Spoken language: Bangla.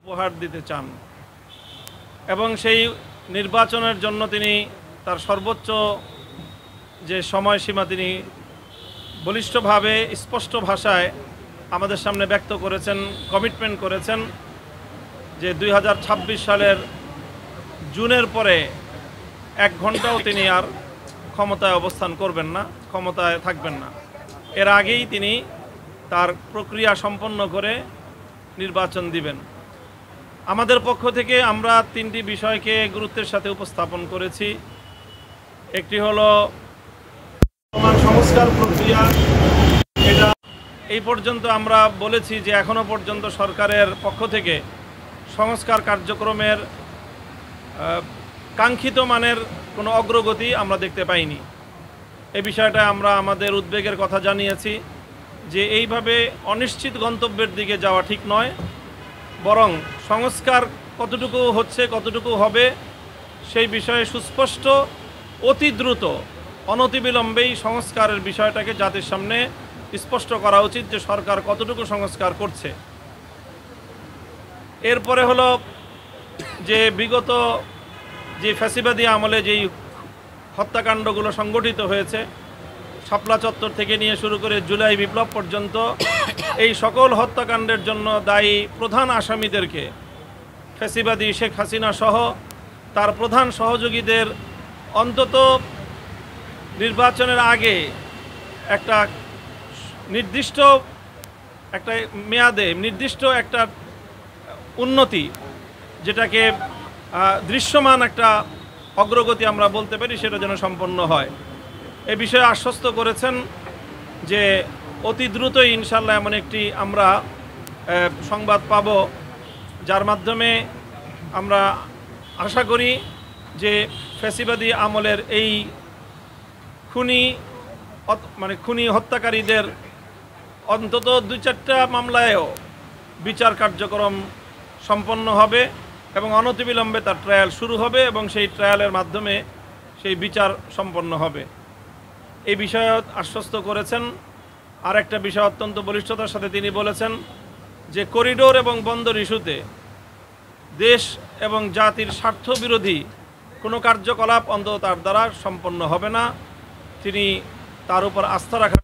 উপহার দিতে চান এবং সেই নির্বাচনের জন্য তিনি তার সর্বোচ্চ যে সময়সীমা তিনি বলিষ্ঠভাবে স্পষ্ট ভাষায় আমাদের সামনে ব্যক্ত করেছেন, কমিটমেন্ট করেছেন যে 2026 সালের জুনের পরে 1 ঘন্টাও তিনি আর ক্ষমতায় অবস্থান করবেন না, ক্ষমতায় থাকবেন না। এর আগেই তিনি তার প্রক্রিয়া সম্পন্ন করে নির্বাচন দিবেন। আমাদের পক্ষ থেকে আমরা 3টি বিষয়কে গুরুত্বের সাথে উপস্থাপন করেছি। একটি হলো সংস্কার প্রক্রিয়া। এটা এই পর্যন্ত আমরা বলেছি যে এখনো পর্যন্ত সরকারের পক্ষ থেকে সংস্কার কার্যক্রমের কাঙ্ক্ষিত মানের কোনো অগ্রগতি আমরা দেখতে পাইনি। এই বিষয়টা আমরা আমাদের উদ্বেগের কথা জানিয়েছি যে এইভাবে অনিশ্চিত গন্তব্যের দিকে যাওয়া ঠিক নয়, বরং সংস্কার কতটুকু হচ্ছে, কতটুকু হবে সেই বিষয়ে সুস্পষ্ট, অতি দ্রুত, অনতিবিলম্বেই সংস্কারের বিষয়টাকে জাতির সামনে স্পষ্ট করা উচিত যে সরকার কতটুকু সংস্কার করছে। এরপরে হলো যে বিগত যে ফ্যাসিবাদী আমলে যেই হত্যাকাণ্ডগুলো সংগঠিত হয়েছে, শাপলা চত্বর থেকে নিয়ে শুরু করে জুলাই বিপ্লব পর্যন্ত, এই সকল হত্যাকাণ্ডের জন্য দায়ী প্রধান আসামিদেরকে, ফ্যাসিবাদী শেখ হাসিনা সহ তার প্রধান সহযোগীদের অন্তত নির্বাচনের আগে একটা নির্দিষ্ট একটা মেয়াদে নির্দিষ্ট একটা উন্নতি, যেটাকে দৃশ্যমান একটা অগ্রগতি আমরা বলতে পারি, সেটা যেন সম্পন্ন হয়। এ বিষয়ে আশ্বস্ত করেছেন যে অতি দ্রুতই ইনশাল্লাহ এমন একটি আমরা সংবাদ পাব, যার মাধ্যমে আমরা আশা করি যে ফ্যাসিবাদী আমলের এই খুনি হত্যাকারীদের অন্তত 2-4টা মামলায়ও বিচার কার্যক্রম সম্পন্ন হবে এবং অনতিবিলম্বে তার ট্রায়াল শুরু হবে এবং সেই ট্রায়ালের মাধ্যমে সেই বিচার সম্পন্ন হবে। এই বিষয়ে আশ্বস্ত করেছেন। আর একটা বিষয় অত্যন্ত বলিষ্ঠতার সাথে তিনি বলেছেন যে করিডোর এবং বন্দর ইস্যুতে দেশ এবং জাতির স্বার্থ বিরোধী কোনো কার্যকলাপ অন্তত তার দ্বারা সম্পন্ন হবে না। তিনি তার উপর আস্থা রাখার